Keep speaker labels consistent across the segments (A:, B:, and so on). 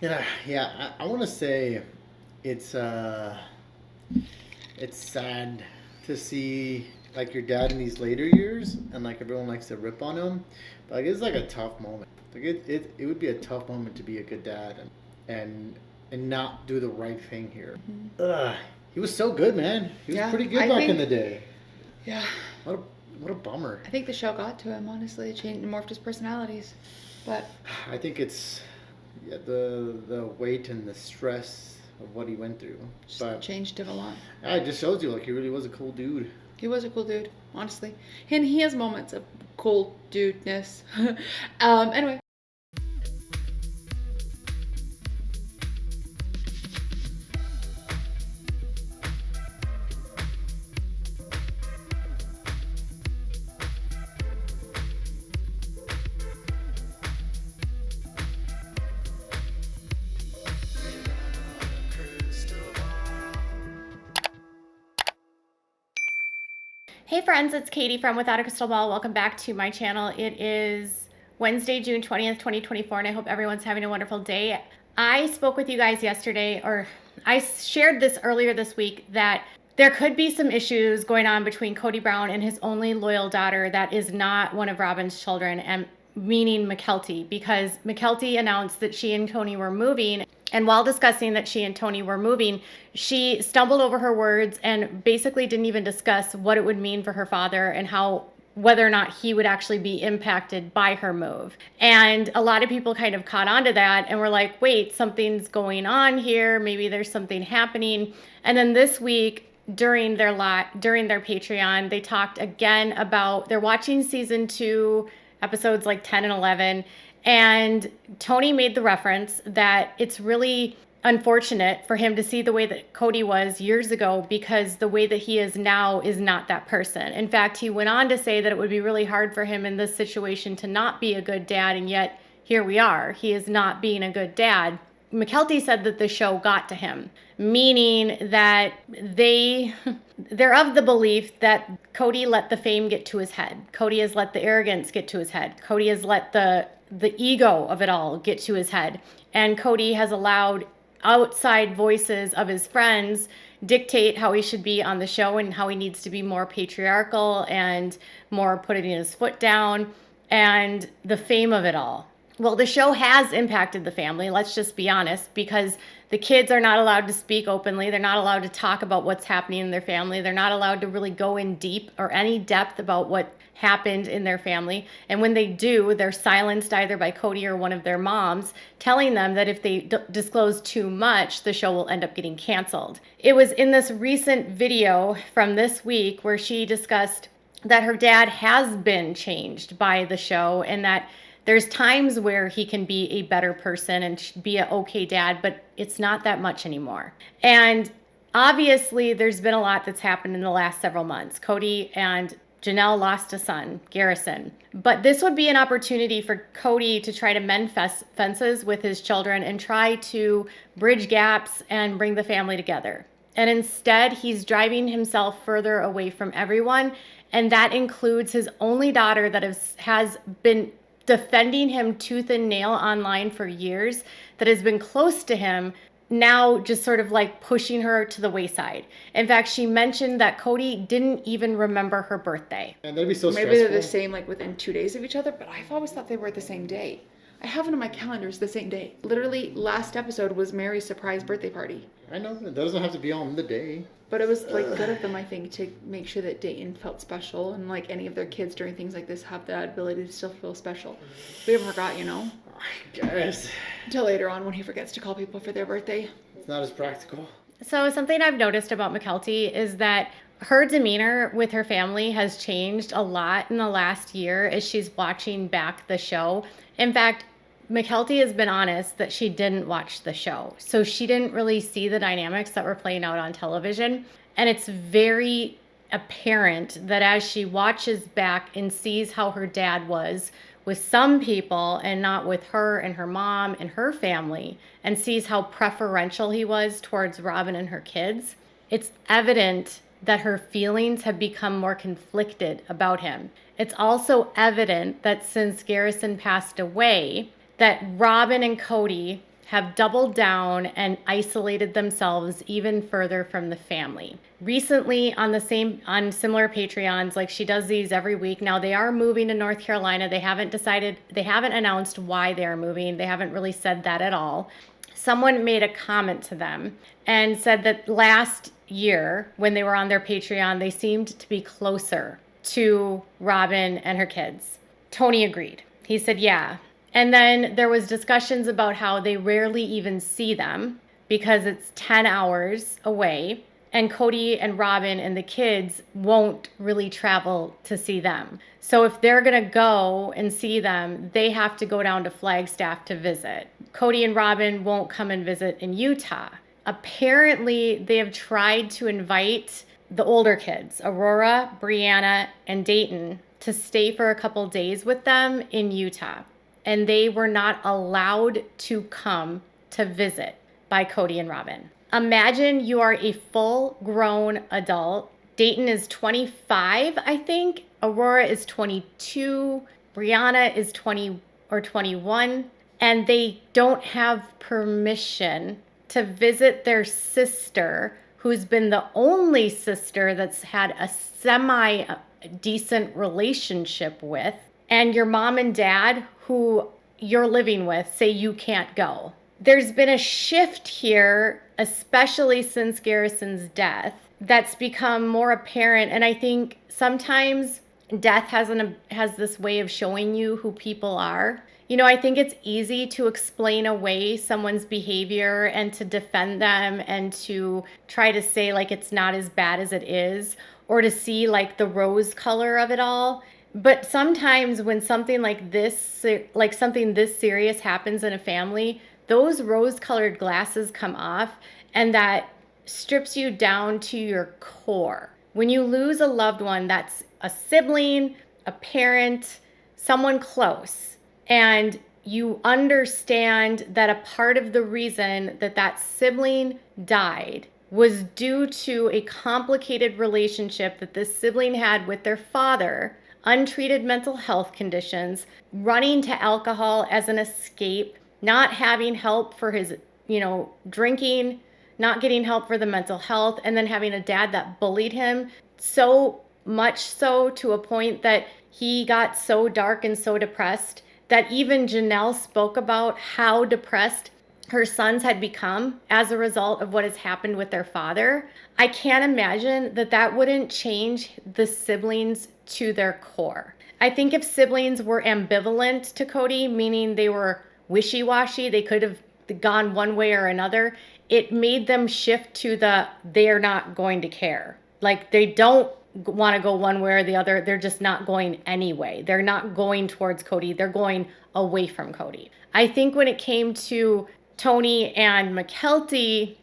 A: I want to say it's it's sad to see like your dad in these later years, and like everyone likes to rip on him, but like it's like a tough moment. Like it would be a tough moment to be a good dad and and not do the right thing here. Ugh, he was so good, man. He was pretty good back in the day.
B: Yeah.
A: What a what a bummer.
B: I think the show got to him, honestly. It changed, morphed his personalities. But
A: I think it's the weight and the stress of what he went through. But
B: changed him a lot.
A: yeah, it just shows you like he really was a cool dude.
B: He was a cool dude, honestly. And he has moments of cool dudeness. Anyway.
C: Hey friends, it's Katie from Without a Crystal Ball. Welcome back to my channel. It is Wednesday, June 20th, 2024, and I hope everyone's having a wonderful day. I spoke with you guys yesterday, or I shared this earlier this week, that there could be some issues going on between Cody Brown and his only loyal daughter that is not one of Robyn's children, and meaning Mykelti, because Mykelti announced that she and Tony were moving. And while discussing that she and Tony were moving, she stumbled over her words and basically didn't even discuss what it would mean for her father and whether or not he would actually be impacted by her move. And a lot of people kind of caught on to that and were like, wait, something's going on here. Maybe there's something happening. And then this week, during their Patreon, they talked again about, they're watching season 2, episodes like 10 and 11. And Tony made the reference that it's really unfortunate for him to see the way that Cody was years ago, because the way that he is now is not that person. In fact, he went on to say that it would be really hard for him in this situation to not be a good dad, and yet here we are. He is not being a good dad. Mykelti said that the show got to him, meaning that they're of the belief that Cody let the fame get to his head. Cody has let the arrogance get to his head. Cody has let the ego of it all get to his head. And Cody has allowed outside voices of his friends dictate how he should be on the show and how he needs to be more patriarchal and more putting his foot down and the fame of it all. Well, the show has impacted the family, let's just be honest, because the kids are not allowed to speak openly. They're not allowed to talk about what's happening in their family. They're not allowed to really go in deep or any depth about what happened in their family. And when they do, they're silenced either by Cody or one of their moms, telling them that if they disclose too much, the show will end up getting canceled. It was in this recent video from this week where she discussed that her dad has been changed by the show, and that there's times where he can be a better person and be an okay dad, but it's not that much anymore. And obviously, there's been a lot that's happened in the last several months. Cody and Janelle lost a son, Garrison. But this would be an opportunity for Cody to try to mend fences with his children and try to bridge gaps and bring the family together. And instead, he's driving himself further away from everyone. And that includes his only daughter that has been defending him tooth and nail online for years, that has been close to him, now just sort of like pushing her to the wayside. In fact, she mentioned that Cody didn't even remember her birthday.
A: And that'd be so stressful.
B: Maybe they're the same, like within 2 days of each other, but I've always thought they were the same day. I have it on my calendar, it's the same day. Literally, last episode was Mary's surprise birthday party.
A: I know, it doesn't have to be on the day.
B: But it was like good of them, I think, to make sure that Dayton felt special, and like any of their kids during things like this have that ability to still feel special. We haven't forgot, you know?
A: I guess.
B: Until later on when he forgets to call people for their birthday.
A: It's not as practical.
C: So something I've noticed about Mykelti is that her demeanor with her family has changed a lot in the last year as she's watching back the show. In fact, Mykelti has been honest that she didn't watch the show. So she didn't really see the dynamics that were playing out on television. And it's very apparent that as she watches back and sees how her dad was with some people and not with her and her mom and her family, and sees how preferential he was towards Robyn and her kids, it's evident that her feelings have become more conflicted about him. It's also evident that since Garrison passed away, that Robyn and Cody have doubled down and isolated themselves even further from the family. Recently on similar Patreons, like she does these every week. Now they are moving to North Carolina. They haven't announced why they are moving. They haven't really said that at all. Someone made a comment to them and said that last year when they were on their Patreon, they seemed to be closer to Robyn and her kids. Tony agreed. He said, yeah. And then there was discussions about how they rarely even see them because it's 10 hours away, and Cody and Robyn and the kids won't really travel to see them. So if they're going to go and see them, they have to go down to Flagstaff to visit. Cody and Robyn won't come and visit in Utah. Apparently, they have tried to invite the older kids, Aurora, Brianna, and Dayton, to stay for a couple days with them in Utah. And they were not allowed to come to visit by Cody and Robyn. Imagine you are a full-grown adult. Dayton is 25, I think. Aurora is 22. Brianna is 20 or 21. And they don't have permission to visit their sister, who's been the only sister that's had a semi-decent relationship with. And your mom and dad, who you're living with, say you can't go. There's been a shift here, especially since Garrison's death, that's become more apparent. And I think sometimes death has this way of showing you who people are. You know, I think it's easy to explain away someone's behavior and to defend them and to try to say like it's not as bad as it is, or to see like the rose color of it all. But sometimes when something like this, like something this serious happens in a family, those rose-colored glasses come off, and that strips you down to your core. When you lose a loved one, that's a sibling, a parent, someone close, and you understand that a part of the reason that that sibling died was due to a complicated relationship that this sibling had with their father, untreated mental health conditions, running to alcohol as an escape, not having help for his, drinking, not getting help for the mental health, and then having a dad that bullied him so much so to a point that he got so dark and so depressed that even Janelle spoke about how depressed her sons had become as a result of what has happened with their father. I can't imagine that wouldn't change the siblings to their core. I think if siblings were ambivalent to Cody, meaning they were wishy-washy, they could have gone one way or another, it made them shift to they're not going to care. Like they don't want to go one way or the other. They're just not going anyway. They're not going towards Cody. They're going away from Cody. I think when it came to Tony and Mykelti,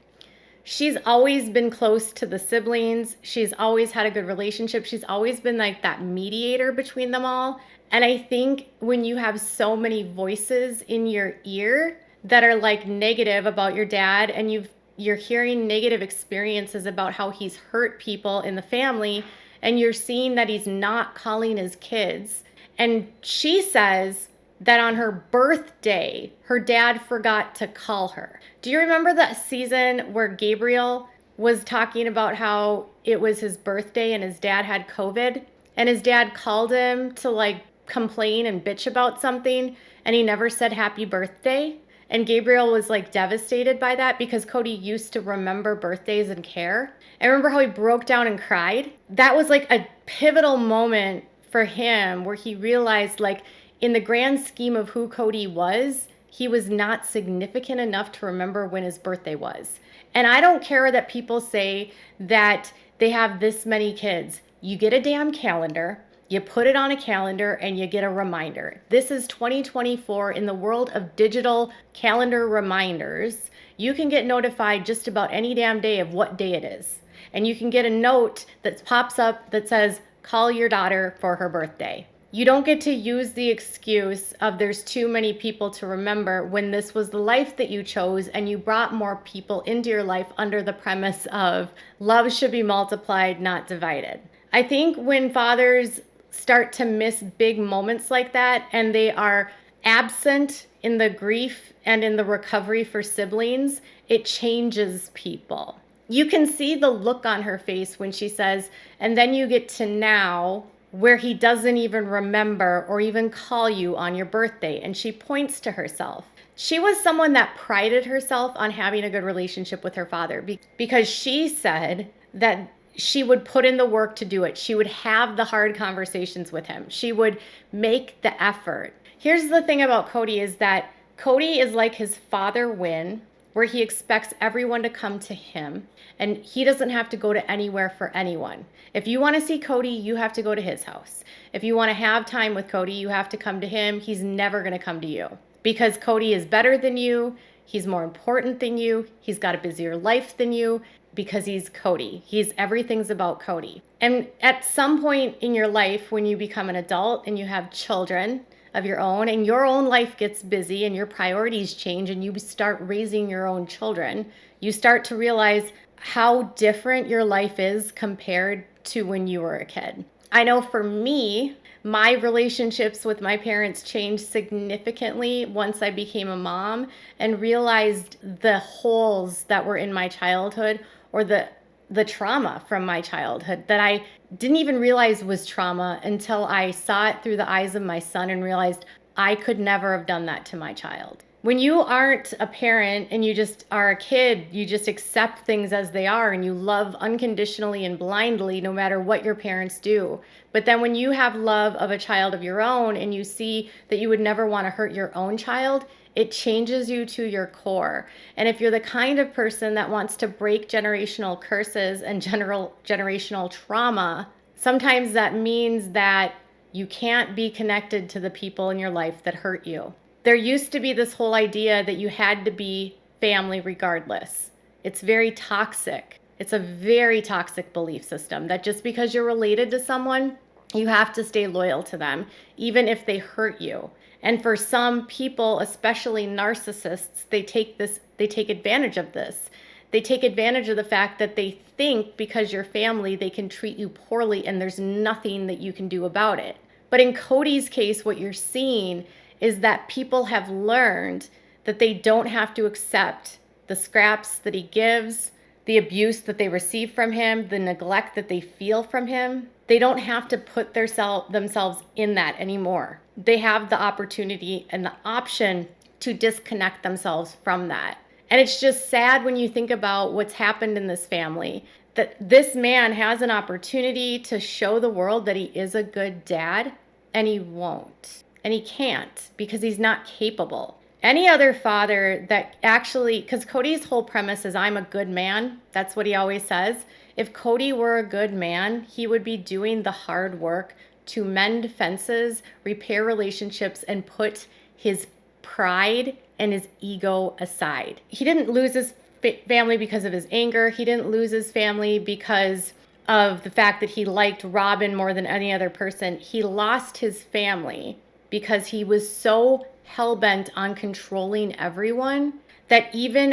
C: she's always been close to the siblings. She's always had a good relationship. She's always been like that mediator between them all. And I think when you have so many voices in your ear that are like negative about your dad, and you're hearing negative experiences about how he's hurt people in the family, and you're seeing that he's not calling his kids. And she says that on her birthday, her dad forgot to call her. Do you remember that season where Gabriel was talking about how it was his birthday and his dad had COVID? And his dad called him to like complain and bitch about something, and he never said happy birthday. And Gabriel was like devastated by that because Cody used to remember birthdays and care. And remember how he broke down and cried? That was like a pivotal moment for him where he realized like in the grand scheme of who Cody was, he was not significant enough to remember when his birthday was. And I don't care that people say that they have this many kids. You get a damn calendar. You put it on a calendar and you get a reminder. This is 2024 in the world of digital calendar reminders. You can get notified just about any damn day of what day it is. And you can get a note that pops up that says, call your daughter for her birthday. You don't get to use the excuse of there's too many people to remember when this was the life that you chose and you brought more people into your life under the premise of love should be multiplied, not divided. I think when fathers start to miss big moments like that and they are absent in the grief and in the recovery for siblings, it changes people. You can see the look on her face when she says, and then you get to now where he doesn't even remember or even call you on your birthday. And she points to herself. She was someone that prided herself on having a good relationship with her father because she said that she would put in the work to do it. She would have the hard conversations with him. She would make the effort. Here's the thing about Cody is that Cody is like his father Win, where he expects everyone to come to him and he doesn't have to go to anywhere for anyone. If you want to see Cody, you have to go to his house. If you want to have time with Cody, you have to come to him. He's never going to come to you because Cody is better than you. He's more important than you. He's got a busier life than you because he's Cody. Everything's about Cody. And at some point in your life, when you become an adult and you have children of your own and your own life gets busy and your priorities change and you start raising your own children, you start to realize how different your life is compared to when you were a kid. I know for me, my relationships with my parents changed significantly once I became a mom and realized the holes that were in my childhood or the trauma from my childhood that I didn't even realize was trauma until I saw it through the eyes of my son and realized I could never have done that to my child. When you aren't a parent and you just are a kid, you just accept things as they are and you love unconditionally and blindly no matter what your parents do. But then when you have love of a child of your own and you see that you would never want to hurt your own child, it changes you to your core. And if you're the kind of person that wants to break generational curses and generational trauma, sometimes that means that you can't be connected to the people in your life that hurt you. There used to be this whole idea that you had to be family regardless. It's very toxic. It's a very toxic belief system that just because you're related to someone, you have to stay loyal to them, even if they hurt you. And for some people, especially narcissists, they take advantage of this. They take advantage of the fact that they think because you're family, they can treat you poorly and there's nothing that you can do about it. But in Cody's case, what you're seeing is that people have learned that they don't have to accept the scraps that he gives, the abuse that they receive from him, the neglect that they feel from him. They don't have to put themselves in that anymore. They have the opportunity and the option to disconnect themselves from that. And it's just sad when you think about what's happened in this family, that this man has an opportunity to show the world that he is a good dad, and he won't. And he can't because he's not capable. Any other father that actually, because Cody's whole premise is I'm a good man. That's what he always says. If Cody were a good man, he would be doing the hard work to mend fences, repair relationships, and put his pride and his ego aside. He didn't lose his family because of his anger. He didn't lose his family because of the fact that he liked Robyn more than any other person. He lost his family because he was so hell-bent on controlling everyone that even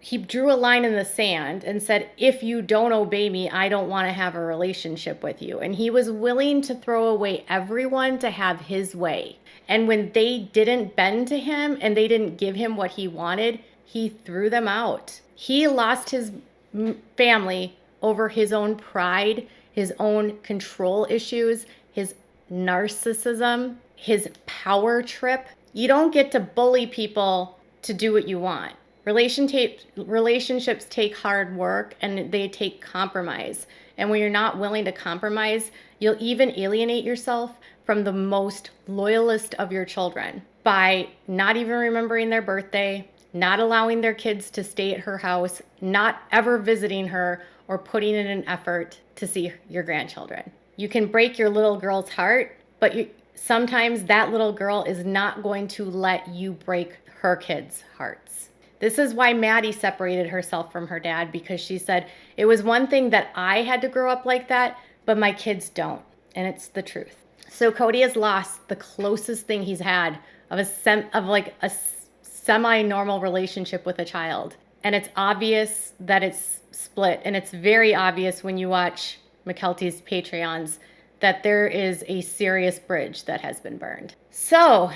C: he drew a line in the sand and said, if you don't obey me, I don't want to have a relationship with you. And he was willing to throw away everyone to have his way. And when they didn't bend to him and they didn't give him what he wanted, he threw them out. He lost his family over his own pride, his own control issues, his narcissism, his power trip. You don't get to bully people to do what you want. Relationships take hard work and they take compromise. And when you're not willing to compromise, you'll even alienate yourself from the most loyalist of your children by not even remembering their birthday, not allowing their kids to stay at her house, not ever visiting her or putting in an effort to see your grandchildren. You can break your little girl's heart, but sometimes that little girl is not going to let you break her kids' hearts. This is why Maddie separated herself from her dad, because she said, it was one thing that I had to grow up like that, but my kids don't. And it's the truth. So Cody has lost the closest thing he's had of a semi-normal relationship with a child. And it's obvious that it's split. And it's very obvious when you watch Mykelti's Patreons that there is a serious bridge that has been burned. So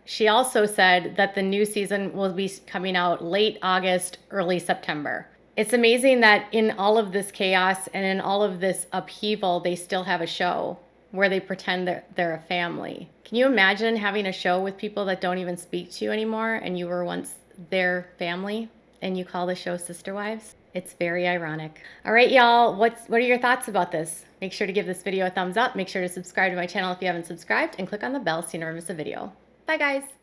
C: She also said that the new season will be coming out late August, early September. It's amazing that in all of this chaos and in all of this upheaval, they still have a show where they pretend that they're a family. Can you imagine having a show with people that don't even speak to you anymore and you were once their family and you call the show Sister Wives? It's very ironic. All right, y'all, what are your thoughts about this? Make sure to give this video a thumbs up. Make sure to subscribe to my channel if you haven't subscribed and click on the bell so you never miss a video. Bye, guys.